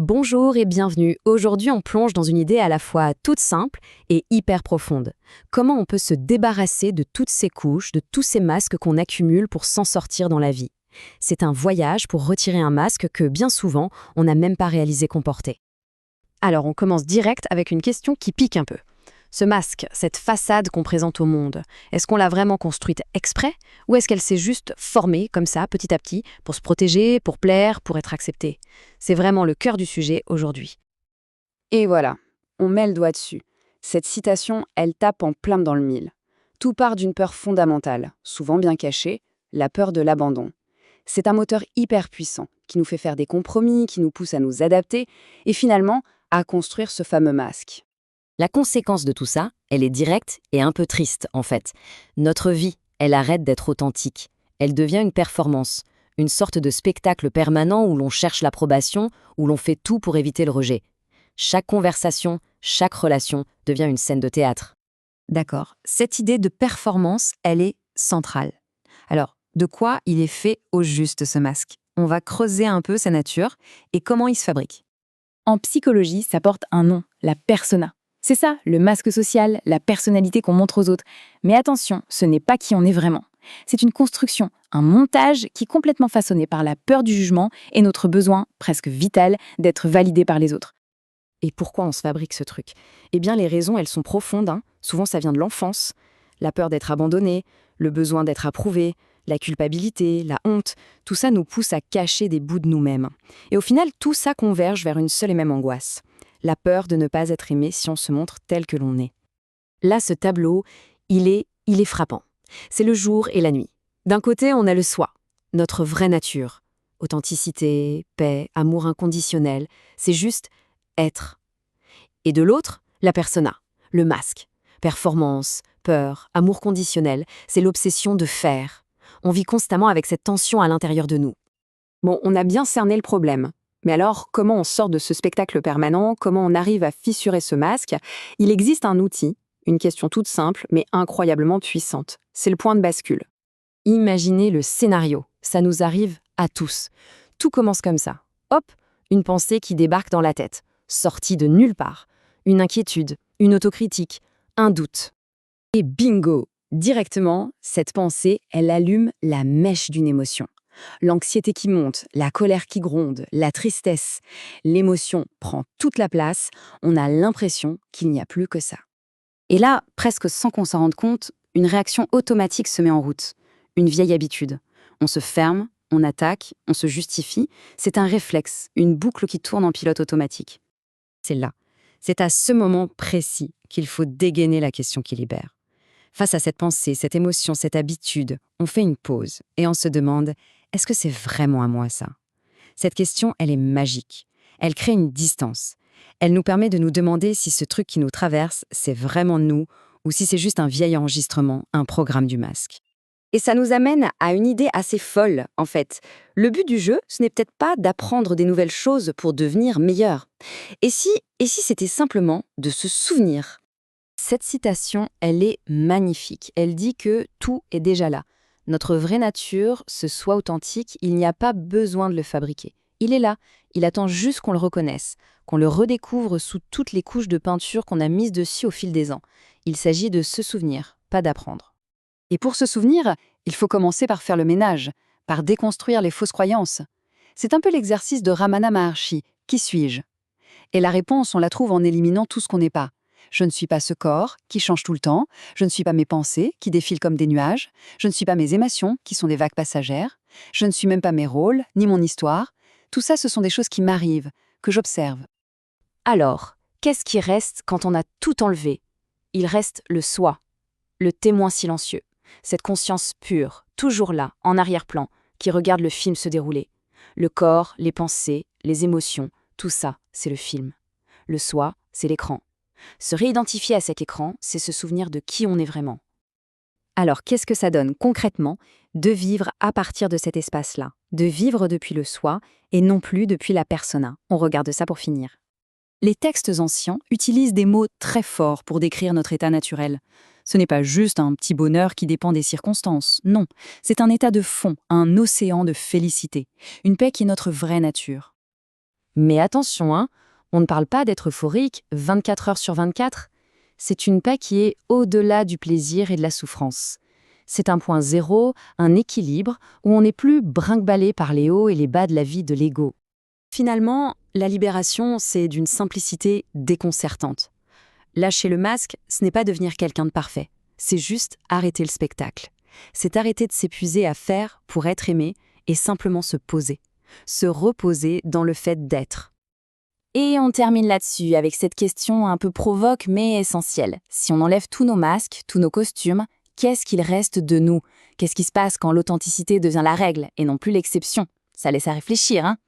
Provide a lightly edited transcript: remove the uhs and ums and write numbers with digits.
Bonjour et bienvenue. Aujourd'hui, on plonge dans une idée à la fois toute simple et hyper profonde. Comment on peut se débarrasser de toutes ces couches, de tous ces masques qu'on accumule pour s'en sortir dans la vie? C'est un voyage pour retirer un masque que, bien souvent, on n'a même pas réalisé qu'on portait. Alors, on commence direct avec une question qui pique un peu. Ce masque, cette façade qu'on présente au monde, est-ce qu'on l'a vraiment construite exprès ou est-ce qu'elle s'est juste formée comme ça, petit à petit, pour se protéger, pour plaire, pour être acceptée? C'est vraiment le cœur du sujet aujourd'hui. Et voilà, on met le doigt dessus. Cette citation, elle tape en plein dans le mille. Tout part d'une peur fondamentale, souvent bien cachée, la peur de l'abandon. C'est un moteur hyper puissant, qui nous fait faire des compromis, qui nous pousse à nous adapter, et finalement, à construire ce fameux masque. La conséquence de tout ça, elle est directe et un peu triste, en fait. Notre vie, elle arrête d'être authentique. Elle devient une performance, une sorte de spectacle permanent où l'on cherche l'approbation, où l'on fait tout pour éviter le rejet. Chaque conversation, chaque relation devient une scène de théâtre. D'accord. Cette idée de performance, elle est centrale. Alors, de quoi il est fait au juste ce masque? On va creuser un peu sa nature et comment il se fabrique. En psychologie, ça porte un nom, la persona. C'est ça, le masque social, la personnalité qu'on montre aux autres. Mais attention, ce n'est pas qui on est vraiment. C'est une construction, un montage qui est complètement façonné par la peur du jugement et notre besoin, presque vital, d'être validé par les autres. Et pourquoi on se fabrique ce truc? Eh bien, les raisons, elles sont profondes, hein. Souvent, ça vient de l'enfance. La peur d'être abandonné, le besoin d'être approuvé, la culpabilité, la honte, tout ça nous pousse à cacher des bouts de nous-mêmes. Et au final, tout ça converge vers une seule et même angoisse. La peur de ne pas être aimé si on se montre tel que l'on est. Là, ce tableau, il est frappant. C'est le jour et la nuit. D'un côté, on a le soi, notre vraie nature. Authenticité, paix, amour inconditionnel, c'est juste être. Et de l'autre, la persona, le masque. Performance, peur, amour conditionnel, c'est l'obsession de faire. On vit constamment avec cette tension à l'intérieur de nous. Bon, on a bien cerné le problème. Mais alors, comment on sort de ce spectacle permanent? Comment on arrive à fissurer ce masque? Il existe un outil, une question toute simple, mais incroyablement puissante. C'est le point de bascule. Imaginez le scénario, ça nous arrive à tous. Tout commence comme ça. Hop, une pensée qui débarque dans la tête, sortie de nulle part. Une inquiétude, une autocritique, un doute. Et bingo! Directement, cette pensée, elle allume la mèche d'une émotion. L'anxiété qui monte, la colère qui gronde, la tristesse. L'émotion prend toute la place, on a l'impression qu'il n'y a plus que ça. Et là, presque sans qu'on s'en rende compte, une réaction automatique se met en route. Une vieille habitude. On se ferme, on attaque, on se justifie. C'est un réflexe, une boucle qui tourne en pilote automatique. C'est là. C'est à ce moment précis qu'il faut dégainer la question qui libère. Face à cette pensée, cette émotion, cette habitude, on fait une pause et on se demande « Est-ce que c'est vraiment à moi ça ?» Cette question, elle est magique. Elle crée une distance. Elle nous permet de nous demander si ce truc qui nous traverse, c'est vraiment nous ou si c'est juste un vieil enregistrement, un programme du masque. Et ça nous amène à une idée assez folle, en fait. Le but du jeu, ce n'est peut-être pas d'apprendre des nouvelles choses pour devenir meilleur. Et si c'était simplement de se souvenir? Cette citation, elle est magnifique. Elle dit que tout est déjà là. Notre vraie nature, ce soi authentique, il n'y a pas besoin de le fabriquer. Il est là, il attend juste qu'on le reconnaisse, qu'on le redécouvre sous toutes les couches de peinture qu'on a mises dessus au fil des ans. Il s'agit de se souvenir, pas d'apprendre. Et pour se souvenir, il faut commencer par faire le ménage, par déconstruire les fausses croyances. C'est un peu l'exercice de Ramana Maharshi. Qui suis-je? Et la réponse, on la trouve en éliminant tout ce qu'on n'est pas. Je ne suis pas ce corps qui change tout le temps, je ne suis pas mes pensées qui défilent comme des nuages, je ne suis pas mes émotions qui sont des vagues passagères, je ne suis même pas mes rôles, ni mon histoire. Tout ça, ce sont des choses qui m'arrivent, que j'observe. Alors, qu'est-ce qui reste quand on a tout enlevé? Il reste le soi, le témoin silencieux, cette conscience pure, toujours là, en arrière-plan, qui regarde le film se dérouler. Le corps, les pensées, les émotions, tout ça, c'est le film. Le soi, c'est l'écran. Se réidentifier à cet écran, c'est se souvenir de qui on est vraiment. Alors, qu'est-ce que ça donne concrètement de vivre à partir de cet espace-là? De vivre depuis le soi et non plus depuis la persona. On regarde ça pour finir. Les textes anciens utilisent des mots très forts pour décrire notre état naturel. Ce n'est pas juste un petit bonheur qui dépend des circonstances, non. C'est un état de fond, un océan de félicité, une paix qui est notre vraie nature. Mais attention, hein, on ne parle pas d'être euphorique 24 heures sur 24. C'est une paix qui est au-delà du plaisir et de la souffrance. C'est un point zéro, un équilibre, où on n'est plus brinque-ballé par les hauts et les bas de la vie de l'ego. Finalement, la libération, c'est d'une simplicité déconcertante. Lâcher le masque, ce n'est pas devenir quelqu'un de parfait. C'est juste arrêter le spectacle. C'est arrêter de s'épuiser à faire pour être aimé et simplement se poser. Se reposer dans le fait d'être. Et on termine là-dessus avec cette question un peu provoque mais essentielle. Si on enlève tous nos masques, tous nos costumes, qu'est-ce qu'il reste de nous? Qu'est-ce qui se passe quand l'authenticité devient la règle et non plus l'exception? Ça laisse à réfléchir, hein?